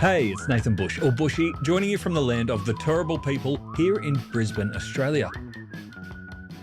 Hey, it's Nathan Bush, or Bushy, joining you from the land of the Turrbal people here in Brisbane, Australia.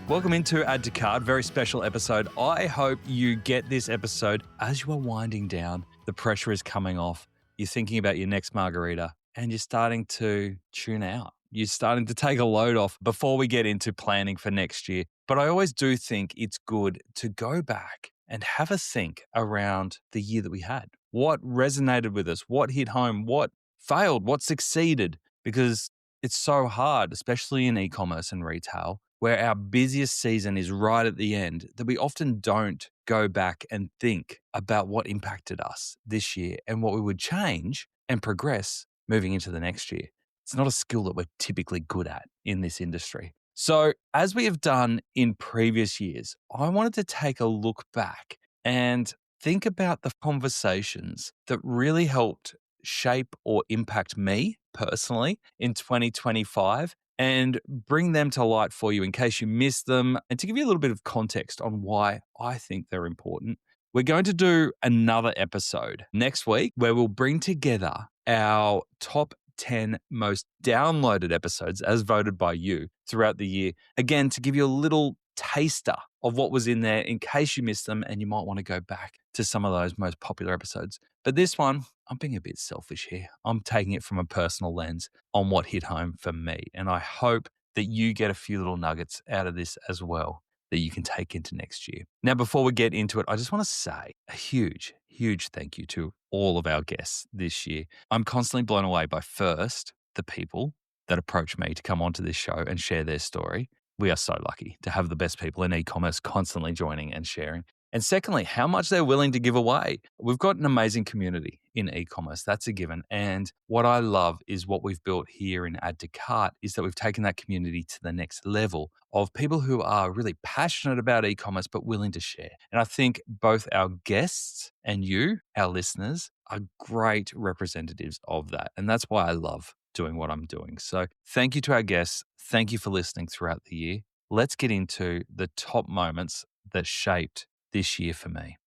Welcome into Add to Cart, very special episode. I hope you get this episode as you are winding down. The pressure is coming off. You're thinking about your next margarita and you're starting to tune out. You're starting to take a load off before we get into planning for next year. But I always do think it's good to go back and have a think around the year that we had. What resonated with us? What hit home? What failed? What succeeded? Because it's so hard, especially in e-commerce and retail, where our busiest season is right at the end, that we often don't go back and think about what impacted us this year and what we would change and progress moving into the next year. It's not a skill that we're typically good at in this industry. So as we have done in previous years, I wanted to take a look back and think about the conversations that really helped shape or impact me personally in 2025 and bring them to light for you in case you missed them and to give you a little bit of context on why I think they're important. We're going to do another episode next week where we'll bring together our top 10 most downloaded episodes as voted by you throughout the year. Again, to give you a little taster of what was in there in case you missed them and you might want to go back to some of those most popular episodes. But this one, I'm being a bit selfish here. I'm taking it from a personal lens on what hit home for me. And I hope that you get a few little nuggets out of this as well that you can take into next year. Now, before we get into it, I just want to say a huge, huge thank you to all of our guests this year. I'm constantly blown away by first, the people that approach me to come onto this show and share their story. We are so lucky to have the best people in e-commerce constantly joining and sharing. And secondly, how much they're willing to give away. We've got an amazing community in e-commerce. That's a given. And what I love is what we've built here in Add to Cart is that we've taken that community to the next level of people who are really passionate about e-commerce but willing to share. And I think both our guests and you, our listeners, are great representatives of that. And that's why I love doing what I'm doing. So thank you to our guests. Thank you for listening throughout the year. Let's get into the top moments that shaped this year for me.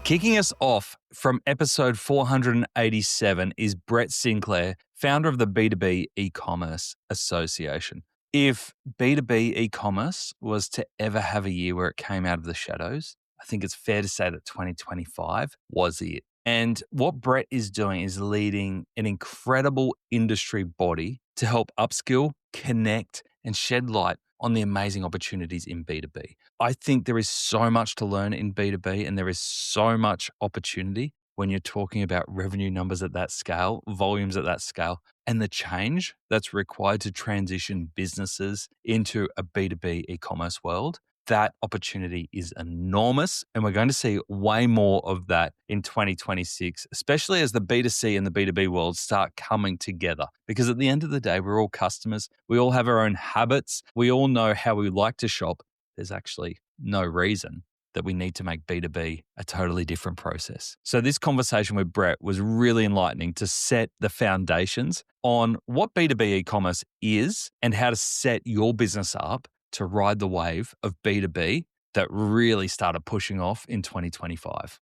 Kicking us off from episode 487 is Brett Sinclair, founder of the B2B E-commerce Association. If B2B e-commerce was to ever have a year where it came out of the shadows, I think it's fair to say that 2025 was it. And what Brett is doing is leading an incredible industry body to help upskill, connect, and shed light on the amazing opportunities in B2B. I think there is so much to learn in B2B and there is so much opportunity when you're talking about revenue numbers at that scale, volumes at that scale, and the change that's required to transition businesses into a B2B e-commerce world. That opportunity is enormous, and we're going to see way more of that in 2026, especially as the B2C and the B2B world start coming together. Because at the end of the day, we're all customers. We all have our own habits. We all know how we like to shop. There's actually no reason that we need to make B2B a totally different process. So this conversation with Brett was really enlightening to set the foundations on what B2B e-commerce is and how to set your business up to ride the wave of B2B that really started pushing off in 2025.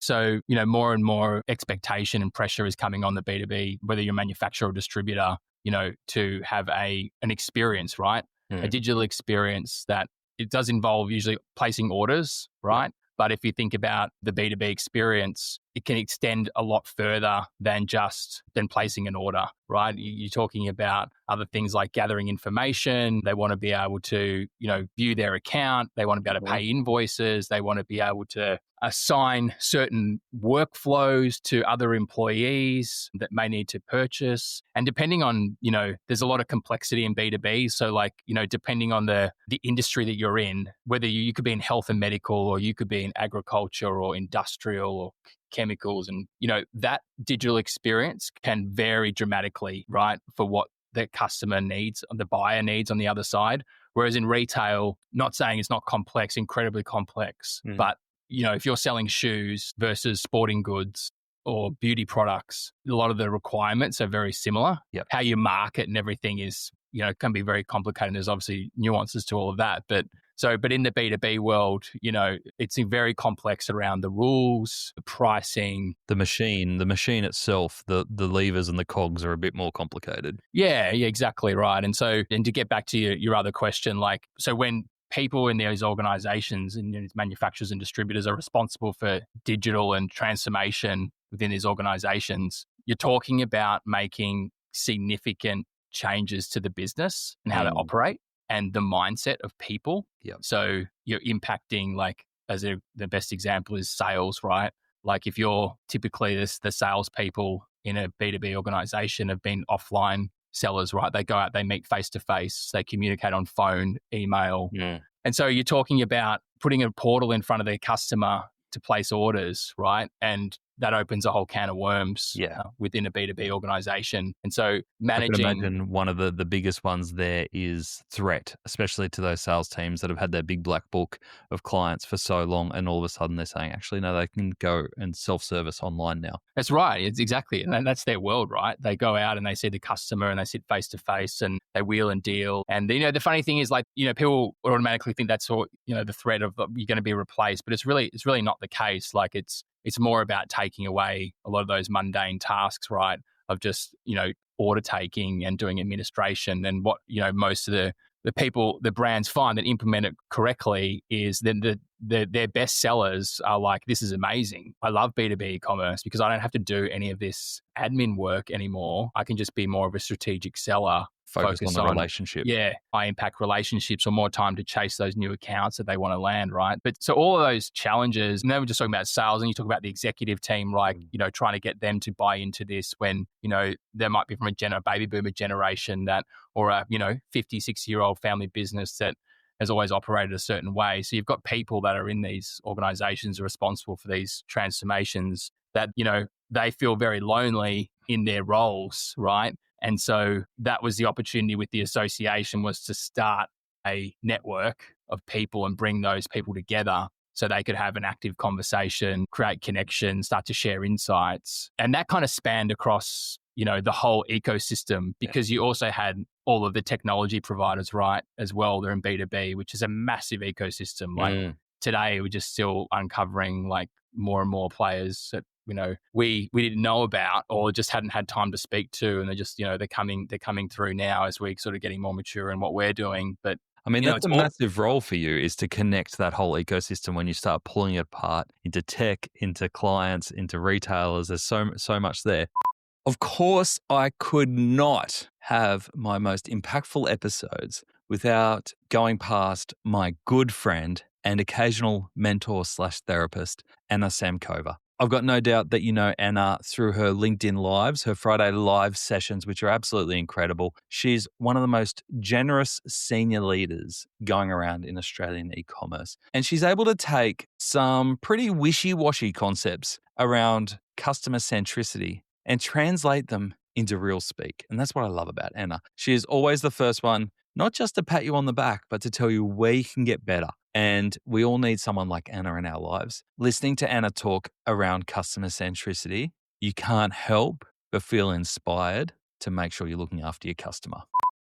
So, more and more expectation and pressure is coming on the B2B, whether you're a manufacturer or distributor, to have an experience, right? A digital experience that it does involve usually placing orders, right? Yeah. But if you think about the B2B experience, it can extend a lot further than placing an order, right? You're talking about other things like gathering information. They want to be able to, view their account. They want to be able to pay invoices. They want to be able to assign certain workflows to other employees that may need to purchase. And depending on, there's a lot of complexity in B2B. So depending on the industry that you're in, whether you could be in health and medical, or you could be in agriculture or industrial or chemicals, and that digital experience can vary dramatically, right, for what the customer needs, the buyer needs on the other side. Whereas in retail, not saying it's not complex, incredibly complex, but if you're selling shoes versus sporting goods or beauty products, a lot of the requirements are very similar. Yep. How you market and everything is it can be very complicated. There's obviously nuances to all of that. But in the B2B world, it's very complex around the rules, the pricing. The machine itself, the levers and the cogs are a bit more complicated. Yeah, exactly right. And to get back to your other question, so when people in these organizations and these manufacturers and distributors are responsible for digital and transformation within these organizations, you're talking about making significant changes to the business and how to operate and the mindset of people. Yep. So you're impacting, the best example is sales, right? Like if you're typically the salespeople in a B2B organization have been offline sellers, right? They go out, they meet face to face, they communicate on phone, email. Yeah. And so you're talking about putting a portal in front of their customer to place orders, right? And that opens a whole can of worms within a B2B organization. And so managing... I can imagine one of the biggest ones there is threat, especially to those sales teams that have had their big black book of clients for so long. And all of a sudden they're saying, actually, no, they can go and self-service online now. That's right. It's exactly. And that's their world, right? They go out and they see the customer and they sit face to face and they wheel and deal. And, the funny thing is people automatically think that's all, the threat of you're going to be replaced, but it's really not the case. It's more about taking away a lot of those mundane tasks, right? Of just, order taking and doing administration. And what, most of the people, the brands find that implement it correctly is then their best sellers are like, this is amazing. I love B2B e-commerce because I don't have to do any of this admin work anymore. I can just be more of a strategic seller. Focus on the relationship. Yeah, high impact relationships or more time to chase those new accounts that they want to land, right? But so all of those challenges, and then we're just talking about sales and you talk about the executive team, trying to get them to buy into this when, there might be from a baby boomer generation or a, 50, 60-year-old family business that has always operated a certain way. So you've got people that are in these organizations are responsible for these transformations that, they feel very lonely in their roles, right? And so that was the opportunity with the association, was to start a network of people and bring those people together so they could have an active conversation, create connections, start to share insights. And that kind of spanned across, the whole ecosystem because you also had all of the technology providers, right, as well. They're in B2B, which is a massive ecosystem. Today, we're just still uncovering more and more players that we didn't know about or just hadn't had time to speak to, and they're just they're coming through now as we're sort of getting more mature in what we're doing. But I mean, that's a massive role for you, is to connect that whole ecosystem when you start pulling it apart into tech, into clients, into retailers. There's so much there. Of course, I could not have my most impactful episodes without going past my good friend and occasional mentor/therapist, Anna Samkova. I've got no doubt that you know Anna through her LinkedIn Lives, her Friday Live sessions, which are absolutely incredible. She's one of the most generous senior leaders going around in Australian e-commerce. And she's able to take some pretty wishy-washy concepts around customer centricity and translate them into real speak. And that's what I love about Anna. She is always the first one, not just to pat you on the back, but to tell you where you can get better. And we all need someone like Anna in our lives. Listening to Anna talk around customer centricity, you can't help but feel inspired to make sure you're looking after your customer.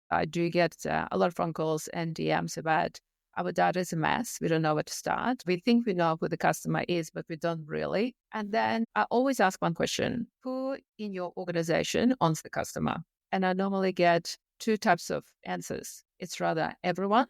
I do get a lot of phone calls and DMs about our data is a mess. We don't know where to start. We think we know who the customer is, but we don't really. And then I always ask one question: who in your organization owns the customer? And I normally get two types of answers. It's rather everyone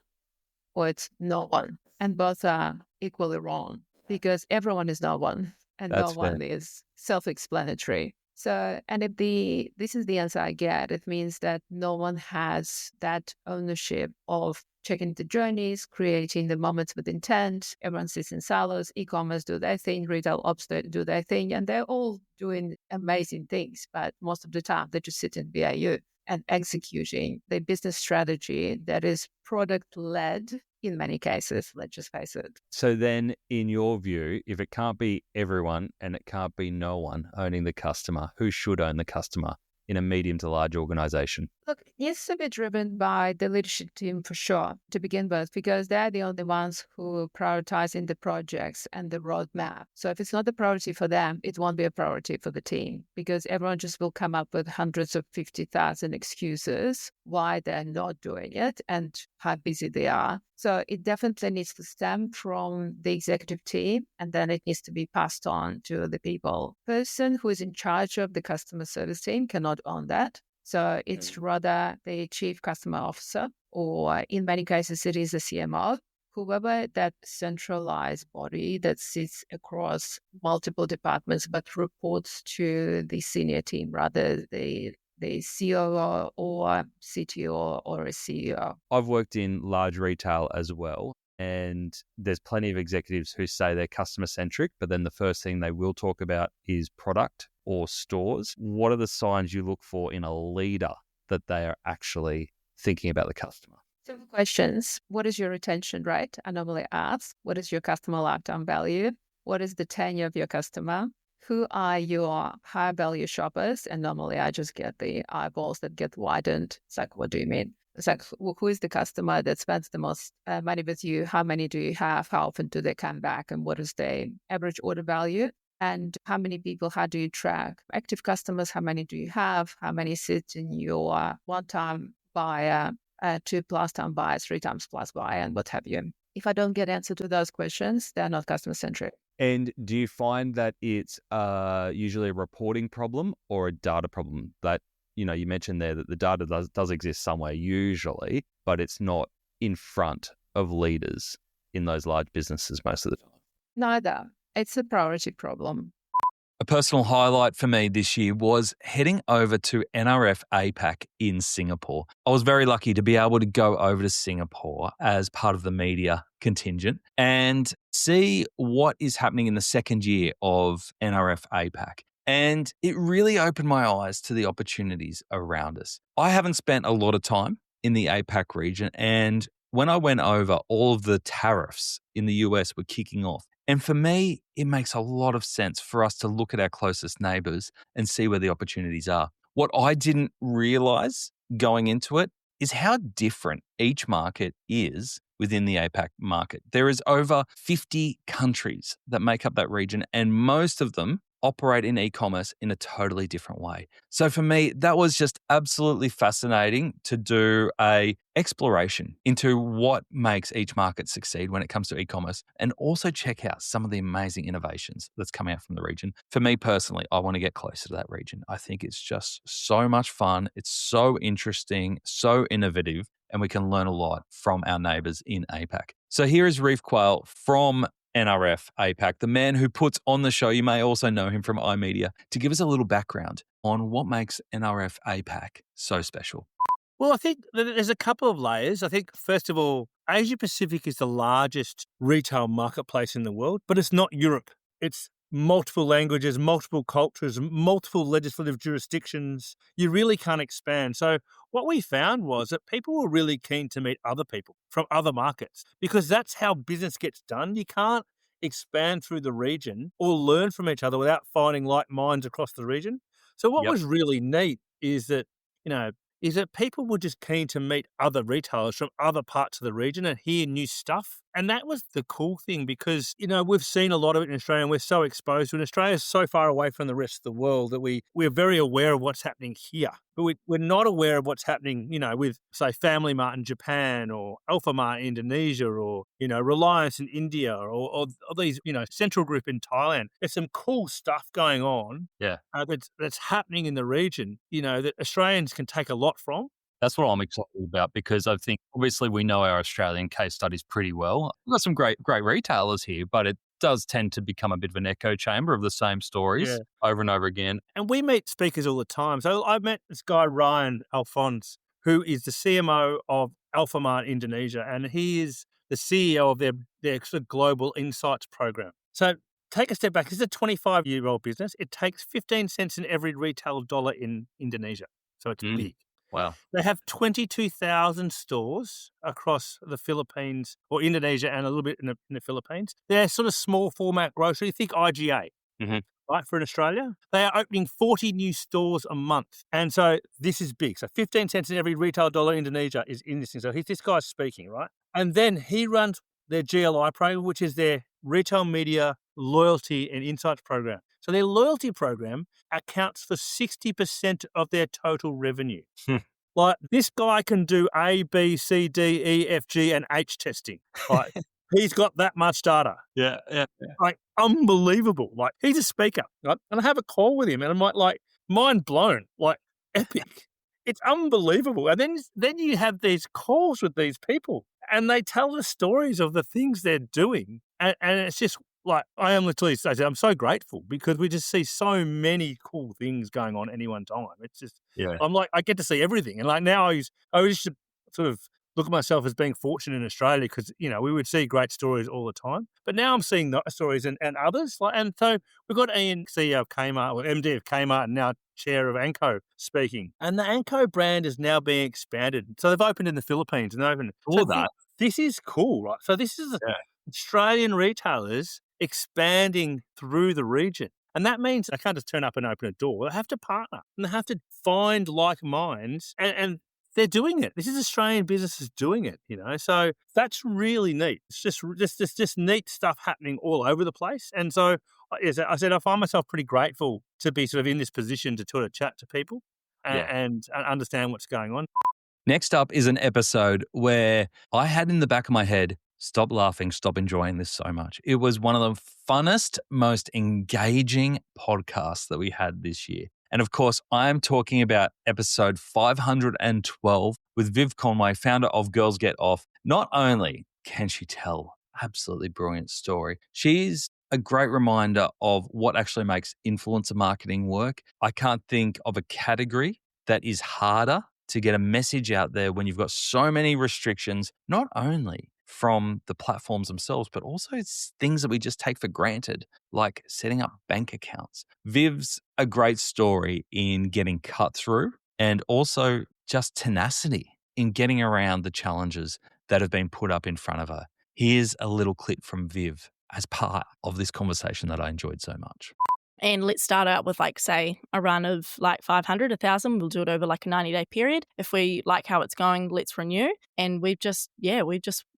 or it's no one. And both are equally wrong because everyone is no one and That's no one is self-explanatory. So, and if this is the answer I get, it means that no one has that ownership of checking the journeys, creating the moments with intent. Everyone sits in silos. E-commerce do their thing, retail ops do their thing, and they're all doing amazing things. But most of the time, they just sit in BAU and executing the business strategy that is product-led in many cases, let's just face it. So then, in your view, if it can't be everyone and it can't be no one owning the customer, who should own the customer in a medium to large organization? Look, it needs to be driven by the leadership team for sure, to begin with, because they're the only ones who prioritize in the projects and the roadmap. So if it's not a priority for them, it won't be a priority for the team, because everyone just will come up with hundreds of 50,000 excuses why they're not doing it and how busy they are. So it definitely needs to stem from the executive team, and then it needs to be passed on to the people. Person who is in charge of the customer service team cannot own that. So it's rather the chief customer officer, or in many cases, it is a CMO, whoever that centralized body that sits across multiple departments but reports to the senior team, rather the COO or CTO or a CEO. I've worked in large retail as well, and there's plenty of executives who say they're customer centric, but then the first thing they will talk about is product or stores. What are the signs you look for in a leader that they are actually thinking about the customer? Simple questions. What is your retention rate? I normally ask. What is your customer lifetime value? What is the tenure of your customer? Who are your high value shoppers? And normally I just get the eyeballs that get widened. It's like, what do you mean? It's like, who is the customer that spends the most money with you? How many do you have? How often do they come back? And what is the average order value? And how many people, how do you track active customers? How many do you have? How many sit in your one-time buyer, 2+ time buyer, 3 times plus buyer, and what have you? If I don't get answer to those questions, they're not customer-centric. And do you find that it's usually a reporting problem or a data problem? That, you mentioned there that the data does exist somewhere usually, but it's not in front of leaders in those large businesses most of the time. Neither. It's a priority problem. A personal highlight for me this year was heading over to NRF APAC in Singapore. I was very lucky to be able to go over to Singapore as part of the media contingent and see what is happening in the second year of NRF APAC. And it really opened my eyes to the opportunities around us. I haven't spent a lot of time in the APAC region, and when I went over, all of the tariffs in the US were kicking off. And for me, it makes a lot of sense for us to look at our closest neighbors and see where the opportunities are. What I didn't realize going into it is how different each market is within the APAC market. There is over 50 countries that make up that region, and most of them operate in e-commerce in a totally different way. So for me, that was just absolutely fascinating to do a exploration into what makes each market succeed when it comes to e-commerce, and also check out some of the amazing innovations that's coming out from the region. For me personally, I want to get closer to that region. I think it's just so much fun. It's so interesting, so innovative, and we can learn a lot from our neighbors in APAC. So here is Reef Quayle from NRF APAC, the man who puts on the show. You may also know him from iMedia, to give us a little background on what makes NRF APAC so special. Well, I think that there's a couple of layers. I think, first of all, Asia Pacific is the largest retail marketplace in the world, but it's not Europe. It's multiple languages, multiple cultures, multiple legislative jurisdictions. You really can't expand. So what we found was that people were really keen to meet other people from other markets, because that's how business gets done. You can't expand through the region or learn from each other without finding like minds across the region. So what was really neat is that, people were just keen to meet other retailers from other parts of the region and hear new stuff. And that was the cool thing, because, we've seen a lot of it in Australia, and we're so exposed to it. Australia is so far away from the rest of the world that we're very aware of what's happening here. But we're not aware of what's happening, with, say, Family Mart in Japan, or Alpha Mart in Indonesia, or, Reliance in India, or these, Central Group in Thailand. There's some cool stuff going on that's happening in the region, that Australians can take a lot from. That's what I'm excited about, because I think obviously we know our Australian case studies pretty well. We've got some great retailers here, but it does tend to become a bit of an echo chamber of the same stories over and over again. And we meet speakers all the time. So I met this guy, Ryan Alphonse, who is the CMO of Alphamart Indonesia, and he is the CEO of their sort of global insights program. So take a step back. This is a 25-year-old business. It takes 15 cents in every retail dollar in Indonesia. So it's big. Wow. They have 22,000 stores across the Philippines, or Indonesia, and a little bit in the Philippines. They're sort of small format grocery. Think IGA. Mm-hmm. right, for in Australia. They are opening 40 new stores a month. And so this is big. So 15 cents in every retail dollar in Indonesia is in this thing. So this guy's speaking, right? And then he runs their GLI program, which is their retail media loyalty and insights program. So their loyalty program accounts for 60% of their total revenue. Like, this guy can do A, B, C, D, E, F, G, and H testing. Like, he's got that much data. Yeah. Like, unbelievable. Like, he's a speaker, right? And I have a call with him, and I'm like mind blown, like, epic. It's unbelievable. And then you have these calls with these people, and they tell the stories of the things they're doing, and it's just like, I am literally, I'm so grateful because we just see so many cool things going on at any one time. It's just, I'm like, I get to see everything. And like now I used to sort of look at myself as being fortunate in Australia because, you know, we would see great stories all the time. But now I'm seeing the stories and others. Like, and so we've got Ian, CEO of Kmart, or MD of Kmart, and now chair of Anko speaking. And the Anko brand is now being expanded. So they've opened in the Philippines and opened all that. This is cool, right? So this is Australian retailers expanding through the region. And that means they can't just turn up and open a door. They have to partner and they have to find like minds, and they're doing it. This is Australian businesses doing it, you know. So that's really neat. It's just neat stuff happening all over the place. And so as I said, I find myself pretty grateful to be sort of in this position to sort of chat to people and understand what's going on. Next up is an episode where I had in the back of my head, stop laughing, stop enjoying this so much. It was one of the funnest, most engaging podcasts that we had this year. And of course, I'm talking about episode 512 with Viv Conway, founder of Girls Get Off. Not only can she tell absolutely brilliant story, she's a great reminder of what actually makes influencer marketing work. I can't think of a category that is harder to get a message out there when you've got so many restrictions, not only from the platforms themselves, but also things that we just take for granted, like setting up bank accounts. Viv's a great story in getting cut through and also just tenacity in getting around the challenges that have been put up in front of her. Here's a little clip from Viv as part of this conversation that I enjoyed so much. And let's start out with, like, say, a run of like 500, 1,000. We'll do it over like a 90-day period. If we like how it's going, let's renew. And we've just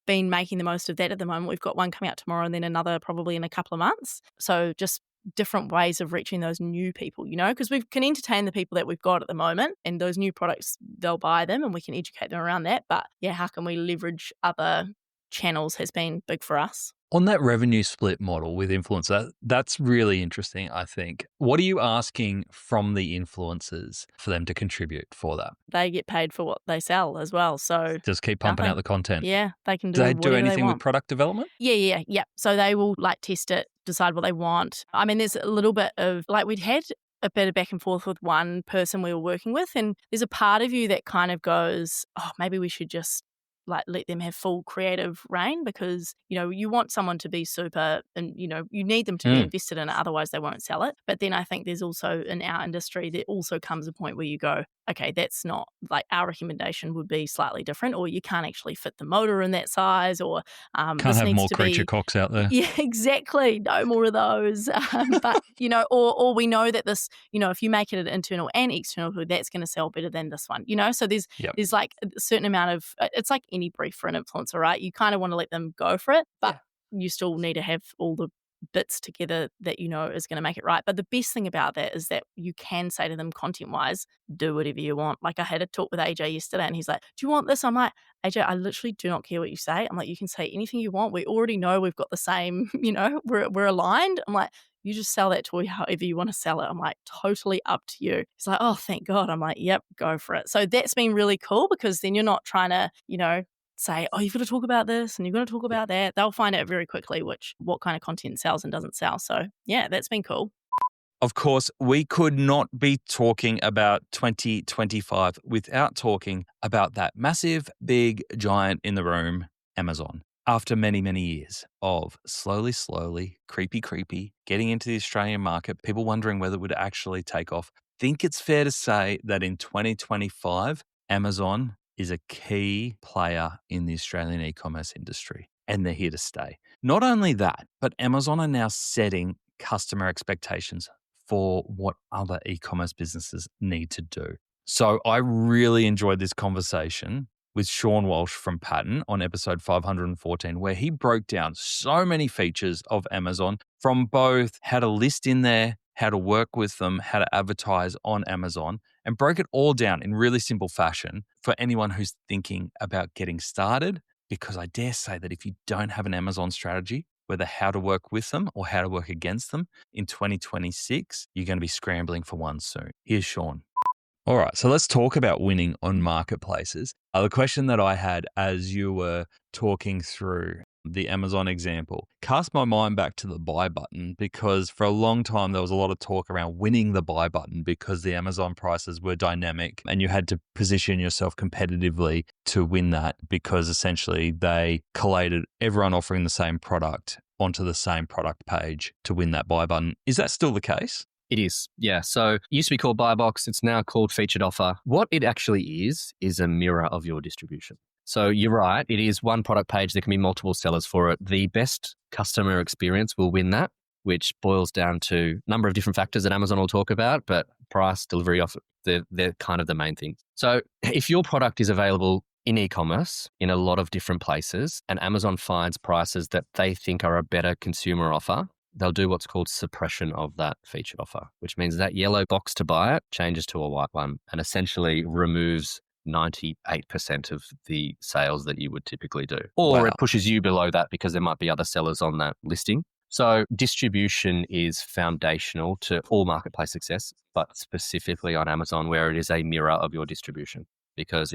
been making the most of that at the moment. We've got one coming out tomorrow and then another probably in a couple of months. So just different ways of reaching those new people, you know, because we can entertain the people that we've got at the moment, and those new products, they'll buy them and we can educate them around that. But yeah, how can we leverage other channels has been big for us. On that revenue split model with influencers, that's really interesting, I think. What are you asking from the influencers for them to contribute for that? They get paid for what they sell as well. So just keep pumping out the content. Yeah, they can do. Do they do anything with product development? Yeah. So they will like test it, decide what they want. I mean, there's a little bit of like we'd had a bit of back and forth with one person we were working with, and there's a part of you that kind of goes, oh, maybe we should just like let them have full creative reign, because, you know, you want someone to be super and, you know, you need them to be invested in it, otherwise they won't sell it. But then I think there's also in our industry, there also comes a point where you go, okay, that's not like our recommendation would be slightly different, or you can't actually fit the motor in that size, or can't have more creature cocks out there. Yeah, exactly. No more of those. But, you know, or we know that this, you know, if you make it an internal and external hood, that's going to sell better than this one, you know? So there's like a certain amount of, it's like any brief for an influencer, right? You kind of want to let them go for it, but you still need to have all the bits together that you know is going to make it right. But the best thing about that is that you can say to them content wise, do whatever you want. Like I had a talk with AJ yesterday and he's like, do you want this? I'm like, AJ, I literally do not care what you say. I'm like, you can say anything you want. We already know we've got the same, you know, we're aligned. I'm like, you just sell that toy however you want to sell it. I'm like, totally up to you. He's like, oh, thank God. I'm like, yep, go for it. So that's been really cool, because then you're not trying to, you know, say, oh, you've got to talk about this and you've got to talk about that. They'll find out very quickly what kind of content sells and doesn't sell. So yeah, that's been cool. Of course, we could not be talking about 2025 without talking about that massive, big giant in the room, Amazon. After many, many years of slowly, creepy, getting into the Australian market, people wondering whether it would actually take off, I think it's fair to say that in 2025, Amazon is a key player in the Australian e-commerce industry, and they're here to stay. Not only that, but Amazon are now setting customer expectations for what other e-commerce businesses need to do. So I really enjoyed this conversation with Sean Walsh from Pattern on episode 514, where he broke down so many features of Amazon, from both how to list in there, how to work with them, how to advertise on Amazon, and broke it all down in really simple fashion for anyone who's thinking about getting started. Because I dare say that if you don't have an Amazon strategy, whether how to work with them or how to work against them in 2026, you're going to be scrambling for one soon. Here's Sean. All right, so let's talk about winning on marketplaces. The question that I had as you were talking through the Amazon example cast my mind back to the buy button, because for a long time there was a lot of talk around winning the buy button because the Amazon prices were dynamic and you had to position yourself competitively to win that, because essentially they collated everyone offering the same product onto the same product page to win that buy button. Is that still the case? It is, yeah. So it used to be called Buy Box. It's now called Featured Offer. What it actually is a mirror of your distribution. So you're right. It is one product page. There can be multiple sellers for it. The best customer experience will win that, which boils down to a number of different factors that Amazon will talk about, but price, delivery, offer, they're kind of the main things. So if your product is available in e-commerce in a lot of different places and Amazon finds prices that they think are a better consumer offer, they'll do what's called suppression of that featured offer, which means that yellow box to buy it changes to a white one and essentially removes 98% of the sales that you would typically do. Or it pushes you below that because there might be other sellers on that listing. So distribution is foundational to all marketplace success, but specifically on Amazon, where it is a mirror of your distribution. Because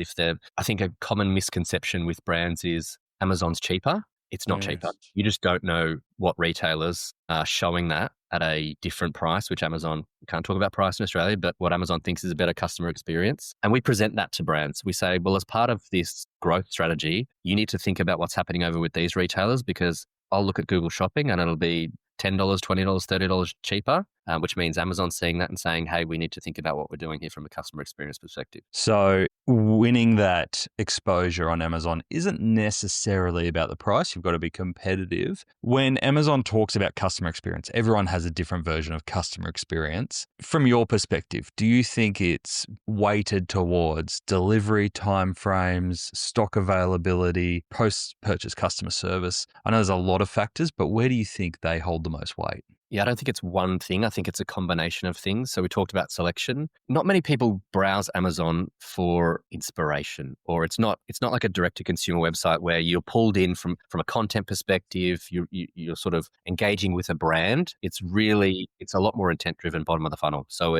I think a common misconception with brands is Amazon's cheaper. It's not cheaper. You just don't know what retailers are showing that at a different price, which Amazon, we can't talk about price in Australia, but what Amazon thinks is a better customer experience. And we present that to brands. We say, well, as part of this growth strategy, you need to think about what's happening over with these retailers, because I'll look at Google Shopping and it'll be $10, $20, $30 cheaper, which means Amazon's seeing that and saying, hey, we need to think about what we're doing here from a customer experience perspective. So winning that exposure on Amazon isn't necessarily about the price. You've got to be competitive. When Amazon talks about customer experience, everyone has a different version of customer experience. From your perspective, do you think it's weighted towards delivery timeframes, stock availability, post-purchase customer service? I know there's a lot of factors, but where do you think they hold the most weight? Yeah, I don't think it's one thing. I think it's a combination of things. So we talked about selection. Not many people browse Amazon for inspiration, or it's not like a direct-to-consumer website where you're pulled in from a content perspective. You're sort of engaging with a brand. It's a lot more intent-driven, bottom of the funnel. So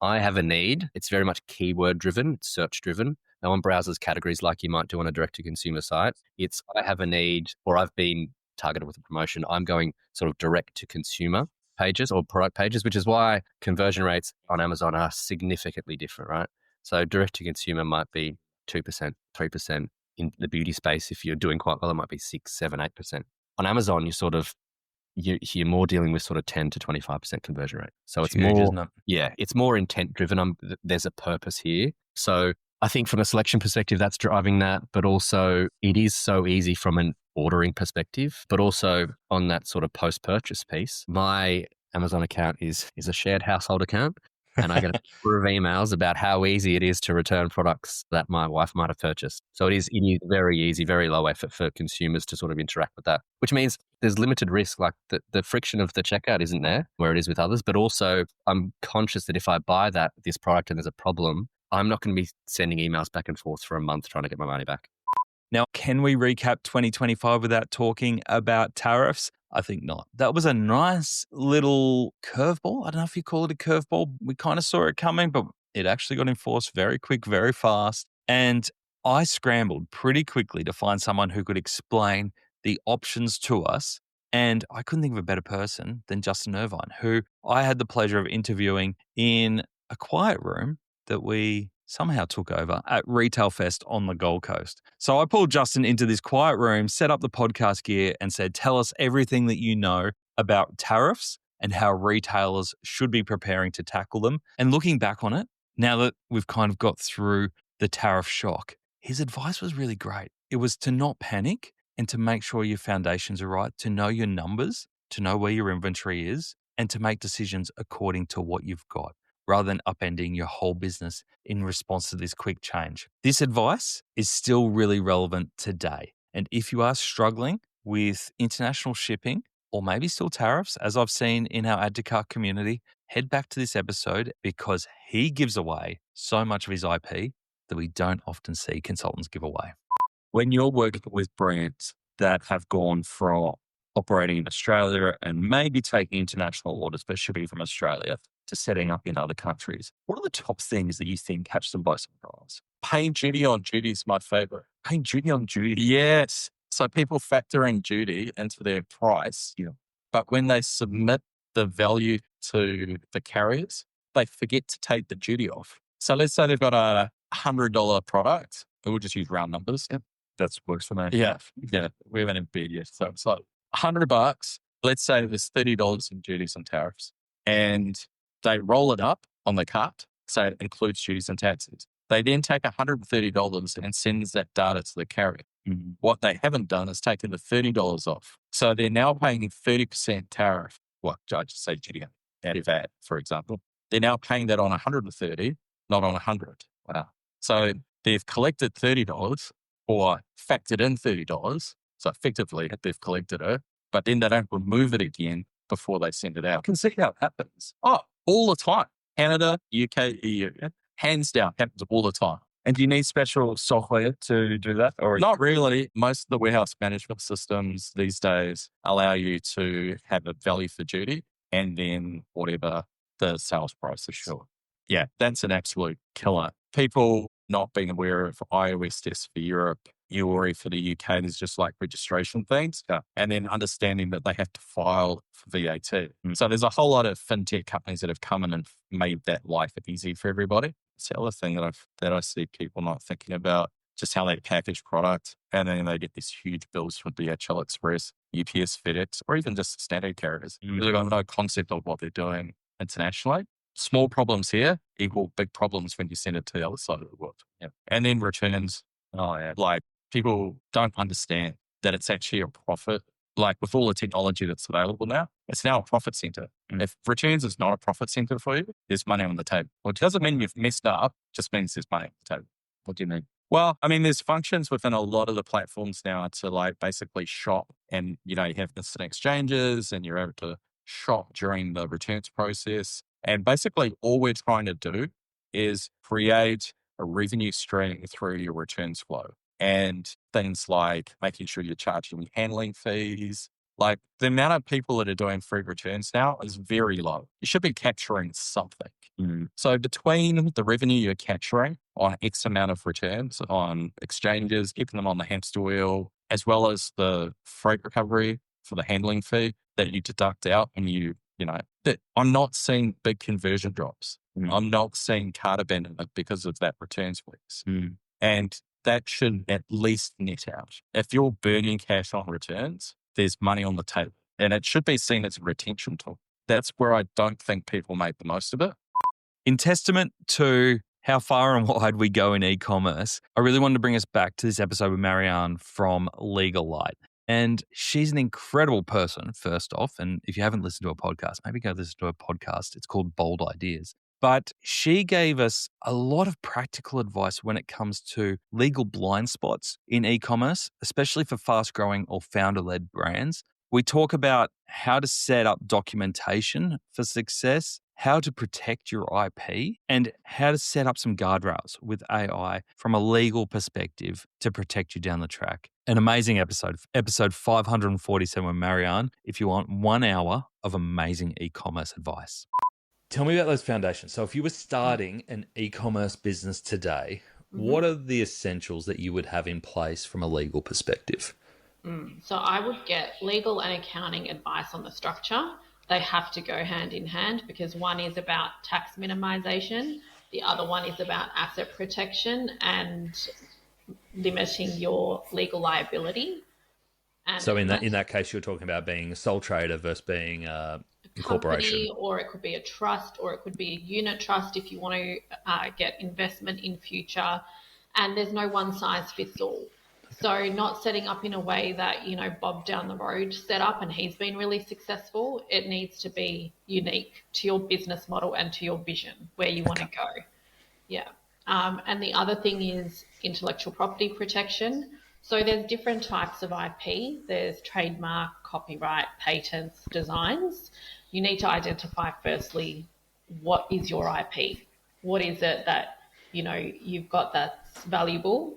I have a need. It's very much keyword-driven, it's search-driven. No one browses categories like you might do on a direct-to-consumer site. It's I have a need, or I've been targeted with a promotion. I'm going sort of direct to consumer pages or product pages, which is why conversion rates on Amazon are significantly different, right? So direct to consumer might be 2%, 3%. In the beauty space, if you're doing quite well, it might be 6, 7, 8%. On Amazon, you're more dealing with sort of 10 to 25% conversion rate. So it's huge, more, isn't it? Yeah, it's more intent driven. There's a purpose here. So I think from a selection perspective, that's driving that, but also it is so easy from an ordering perspective, but also on that sort of post-purchase piece. My Amazon account is a shared household account, and I get a number of emails about how easy it is to return products that my wife might have purchased. So it is very easy, very low effort for consumers to sort of interact with that, which means there's limited risk. Like the friction of the checkout isn't there where it is with others, but also I'm conscious that if I buy this product and there's a problem, I'm not going to be sending emails back and forth for a month trying to get my money back. Now, can we recap 2025 without talking about tariffs? I think not. That was a nice little curveball. I don't know if you call it a curveball. We kind of saw it coming, but it actually got enforced very quick, very fast. And I scrambled pretty quickly to find someone who could explain the options to us. And I couldn't think of a better person than Justin Irvine, who I had the pleasure of interviewing in a quiet room that we somehow took over at Retail Fest on the Gold Coast. So I pulled Justin into this quiet room, set up the podcast gear and said, tell us everything that you know about tariffs and how retailers should be preparing to tackle them. And looking back on it, now that we've kind of got through the tariff shock, his advice was really great. It was to not panic and to make sure your foundations are right, to know your numbers, to know where your inventory is, and to make decisions according to what you've got, rather than upending your whole business in response to this quick change. This advice is still really relevant today. And if you are struggling with international shipping or maybe still tariffs, as I've seen in our Add to Cart community, head back to this episode because he gives away so much of his IP that we don't often see consultants give away. When you're working with brands that have gone from operating in Australia and maybe taking international orders, but shipping from Australia to setting up in other countries, what are the top things that you think catch them by surprise? Paying duty on duty is my favorite. Paying duty on duty. Yes. So people factor in duty into their price, but when they submit the value to the carriers, they forget to take the duty off. So let's say they've got a $100 product. We'll just use round numbers. Yep. That works for me. Yeah. We haven't embedded yet. So it's like $100. Let's say there's $30 in duties and tariffs, and they roll it up on the cart. So it includes duties and taxes. They then take $130 and sends that data to the carrier. What they haven't done is taken the $30 off. So they're now paying 30% tariff. Well, I just say duty out of VAT, for example. They're now paying that on 130, not on 100. Wow. So they've collected $30 or factored in $30. So effectively they've collected it, but then they don't remove it again before they send it out. I can see how it happens. Oh, all the time. Canada, UK, EU. Hands down, happens all the time. And do you need special software to do that? Or not really. Most of the warehouse management systems these days allow you to have a value for duty and then whatever the sales price is. Sure. Yeah, that's an absolute killer. People not being aware of iOS tests for Europe, URI for the UK, there's just like registration things. Yeah. And then understanding that they have to file for VAT. So there's a whole lot of fintech companies that have come in and made that life easy for everybody. It's the other thing that I see people not thinking about, just how they package product. And then they get these huge bills from DHL Express, UPS, FedEx, or even just standard carriers. They've got no concept of what they're doing internationally. Small problems here equal big problems when you send it to the other side of the world. Yeah. And then returns. Like people don't understand that it's actually a profit. Like with all the technology that's available now, it's now a profit center. If returns is not a profit center for you, there's money on the table. Well, it doesn't mean you've messed up, just means there's money on the table. What do you mean? Well, I mean, there's functions within a lot of the platforms now to like basically shop, and you have instant exchanges and you're able to shop during the returns process. And basically all we're trying to do is create a revenue stream through your returns flow. And things like making sure you're charging handling fees. Like the amount of people that are doing free returns now is very low. You should be capturing something. So between the revenue you're capturing on X amount of returns on exchanges, keeping them on the hamster wheel, as well as the freight recovery for the handling fee that you deduct out and that I'm not seeing big conversion drops. I'm not seeing cart abandonment because of that returns weeks. And that should at least net out. If you're burning cash on returns, there's money on the table. And it should be seen as a retention tool. That's where I don't think people make the most of it. In testament to how far and wide we go in e-commerce, I really wanted to bring us back to this episode with Marianne from Legal Light. And she's an incredible person, first off. And if you haven't listened to a podcast, maybe go listen to a podcast. It's called Bold Ideas. But she gave us a lot of practical advice when it comes to legal blind spots in e-commerce, especially for fast-growing or founder-led brands. We talk about how to set up documentation for success, how to protect your IP, and how to set up some guardrails with AI from a legal perspective to protect you down the track. An amazing episode 547 with Marianne, if you want 1 hour of amazing e-commerce advice. Tell me about those foundations. So if you were starting an e-commerce business today, what are the essentials that you would have in place from a legal perspective? So I would get legal and accounting advice on the structure. They have to go hand in hand because one is about tax minimization, the other one is about asset protection and limiting your legal liability. And so in that case, you're talking about being a sole trader versus being a incorporation. Company, or it could be a trust, or it could be a unit trust if you want to get investment in future. And there's no one size fits all. So not setting up in a way that, Bob down the road set up and he's been really successful. It needs to be unique to your business model and to your vision, where you want to go. Yeah. And the other thing is intellectual property protection. So there's different types of IP. There's trademark, copyright, patents, designs. You need to identify firstly, what is your IP? What is it that, you've got that's valuable?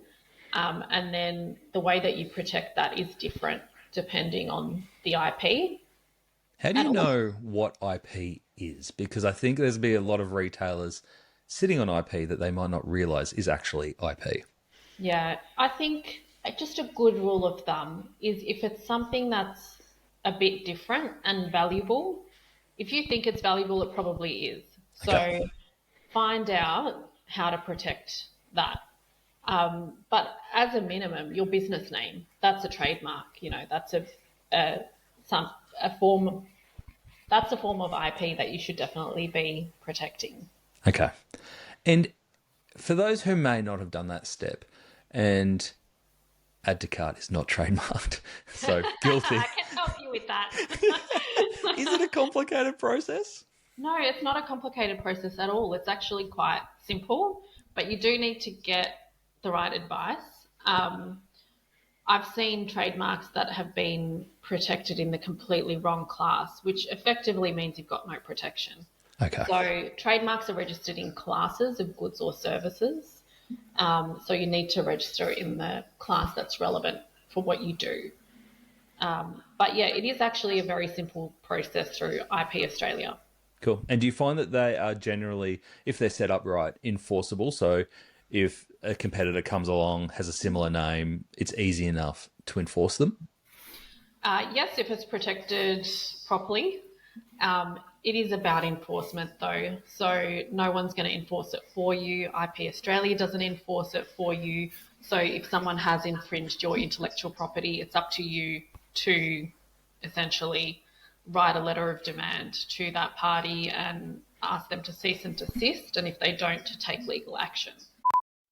And then the way that you protect that is different depending on the IP. How do you know what IP is? Because I think there's be a lot of retailers sitting on IP that they might not realize is actually IP. Yeah, I think just a good rule of thumb is if it's something that's a bit different and valuable, if you think it's valuable, it probably is. So find out how to protect that. But as a minimum, your business name, that's a trademark, that's a form that's a form of IP that you should definitely be protecting. Okay. And for those who may not have done that step, and add to cart is not trademarked, so guilty. I can help you with that. Is it a complicated process? No, it's not a complicated process at all. It's actually quite simple, but you do need to get the right advice. I've seen trademarks that have been protected in the completely wrong class, which effectively means you've got no protection. Okay. So trademarks are registered in classes of goods or services. So you need to register in the class that's relevant for what you do. But yeah, it is actually a very simple process through IP Australia. Cool. And do you find that they are generally, if they're set up right, enforceable? So if a competitor comes along, has a similar name, it's easy enough to enforce them? Yes, if it's protected properly. It is about enforcement though. So no one's going to enforce it for you. IP Australia doesn't enforce it for you. So if someone has infringed your intellectual property, it's up to you to essentially write a letter of demand to that party and ask them to cease and desist. And if they don't, to take legal action.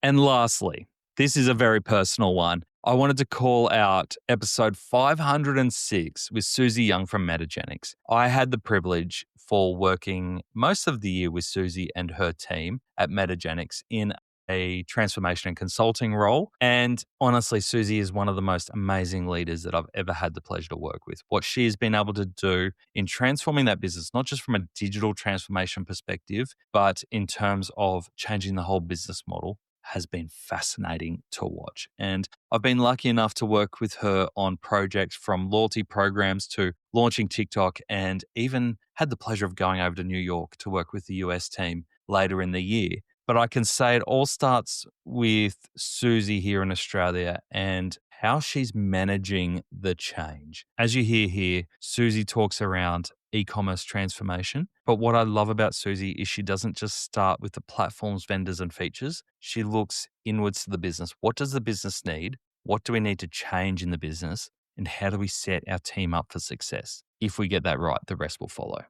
And lastly, this is a very personal one. I wanted to call out episode 506 with Susie Young from Metagenics. I had the privilege for working most of the year with Susie and her team at Metagenics in a transformation and consulting role. And honestly, Susie is one of the most amazing leaders that I've ever had the pleasure to work with. What she has been able to do in transforming that business, not just from a digital transformation perspective, but in terms of changing the whole business model, has been fascinating to watch. And I've been lucky enough to work with her on projects from loyalty programs to launching TikTok, and even had the pleasure of going over to New York to work with the US team later in the year. But I can say it all starts with Susie here in Australia and how she's managing the change. As you hear here, Susie talks around e-commerce transformation. But what I love about Susie is she doesn't just start with the platforms, vendors, and features. She looks inwards to the business. What does the business need? What do we need to change in the business? And how do we set our team up for success? If we get that right, the rest will follow.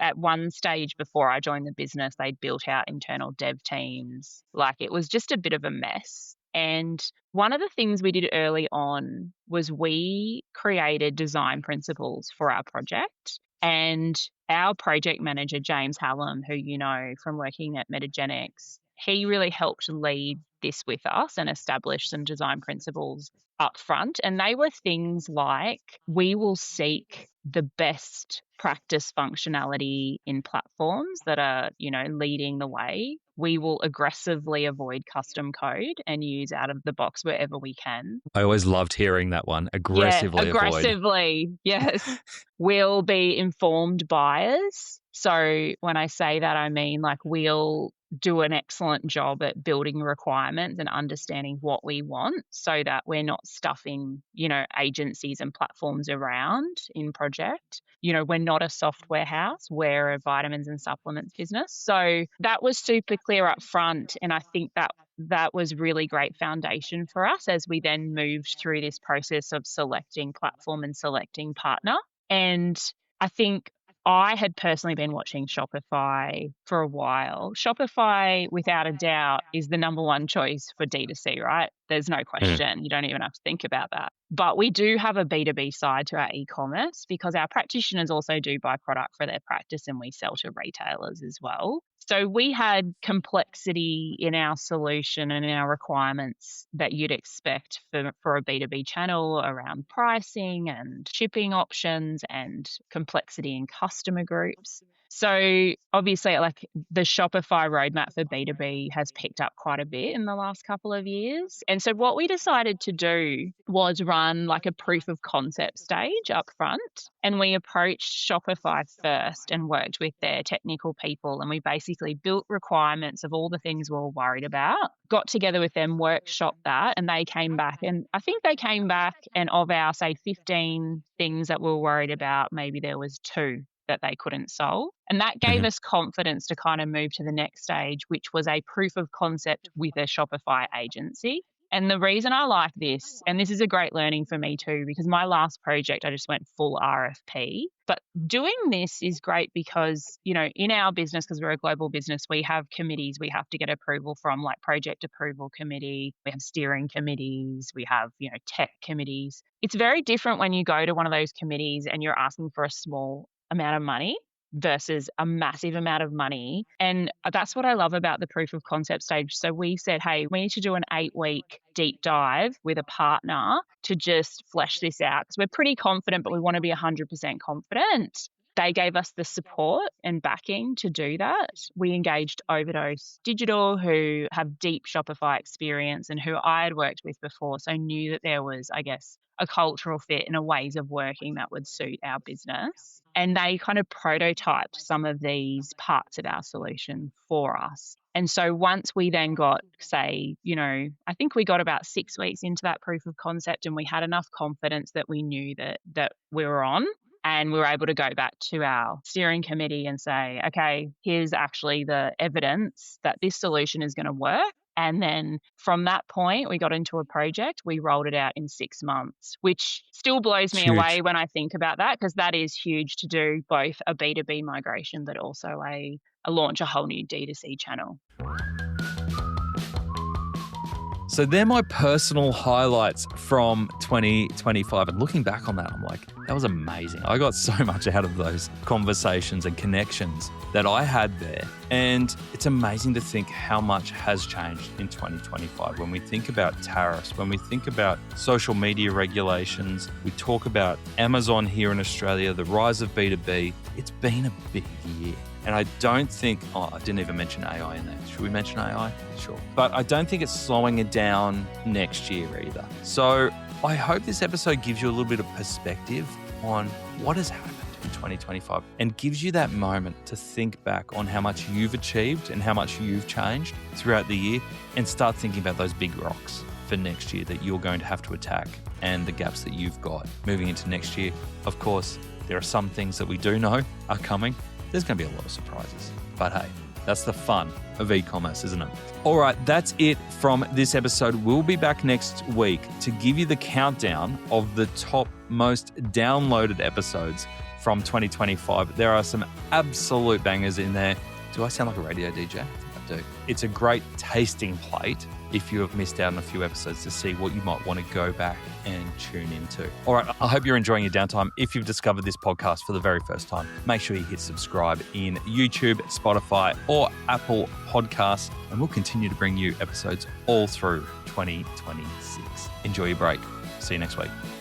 At one stage before I joined the business, they'd built out internal dev teams. Like, it was just a bit of a mess. And one of the things we did early on was we created design principles for our project. And our project manager, James Hallam, who you know from working at Metagenics, he really helped lead this with us and establish some design principles up front. And they were things like, we will seek the best practice functionality in platforms that are, leading the way. We will aggressively avoid custom code and use out of the box wherever we can. I always loved hearing that one. Aggressively avoid. Aggressively, yes. We'll be informed buyers. So when I say that, I mean like we'll do an excellent job at building requirements and understanding what we want so that we're not stuffing, agencies and platforms around in project. We're not a software house, we're a vitamins and supplements business. So that was super clear up front. And I think that was really great foundation for us as we then moved through this process of selecting platform and selecting partner. And I think I had personally been watching Shopify for a while. Shopify, without a doubt, is the number one choice for D2C, right? There's no question. You don't even have to think about that. But we do have a B2B side to our e-commerce because our practitioners also do buy product for their practice and we sell to retailers as well. So we had complexity in our solution and in our requirements that you'd expect for a B2B channel around pricing and shipping options and complexity in customer groups. So obviously, like the Shopify roadmap for B2B has picked up quite a bit in the last couple of years. And so what we decided to do was run like a proof of concept stage up front. And we approached Shopify first and worked with their technical people. And we basically built requirements of all the things we were worried about, got together with them, workshopped that, and they came back. And I think they came back and of our, say, 15 things that we were worried about, maybe there was 2 that they couldn't solve. And that gave us confidence to kind of move to the next stage, which was a proof of concept with a Shopify agency. And the reason I like this, and this is a great learning for me too, because my last project, I just went full RFP. But doing this is great because, you know, in our business, because we're a global business, we have committees we have to get approval from, like project approval committee, we have steering committees, we have, you know, tech committees. It's very different when you go to one of those committees and you're asking for a small amount of money versus a massive amount of money. And that's what I love about the proof of concept stage. So we said, hey, we need to do an 8-week deep dive with a partner to just flesh this out because we're pretty confident, but we want to be 100% confident. They gave us the support and backing to do that. We engaged Overdose Digital, who have deep Shopify experience and who I had worked with before, so knew that there was, I guess, a cultural fit and a ways of working that would suit our business. And they kind of prototyped some of these parts of our solution for us. And so once we then got, say, you know, I think we got about 6 weeks into that proof of concept and we had enough confidence that we knew that we were on. And we were able to go back to our steering committee and say, okay, here's actually the evidence that this solution is going to work. And then from that point, we got into a project. We rolled it out in 6 months, which still blows me away when I think about that, because that is huge to do both a B2B migration, but also a launch a whole new D2C channel. So they're my personal highlights from 2025. And looking back on that, I'm like, that was amazing. I got so much out of those conversations and connections that I had there. And it's amazing to think how much has changed in 2025. When we think about tariffs, when we think about social media regulations, we talk about Amazon here in Australia, the rise of B2B, it's been a big year. And I don't think, I didn't even mention AI in there. Should we mention AI? Sure. But I don't think it's slowing it down next year either. So I hope this episode gives you a little bit of perspective on what has happened in 2025 and gives you that moment to think back on how much you've achieved and how much you've changed throughout the year and start thinking about those big rocks for next year that you're going to have to attack and the gaps that you've got moving into next year. Of course, there are some things that we do know are coming. There's going to be a lot of surprises. But hey, that's the fun of e-commerce, isn't it? All right, that's it from this episode. We'll be back next week to give you the countdown of the top most downloaded episodes from 2025. There are some absolute bangers in there. Do I sound like a radio DJ? I do. It's a great tasting plate if you have missed out on a few episodes to see what you might want to go back and tune into. All right, I hope you're enjoying your downtime. If you've discovered this podcast for the very first time, make sure you hit subscribe in YouTube, Spotify, or Apple Podcasts, and we'll continue to bring you episodes all through 2026. Enjoy your break. See you next week.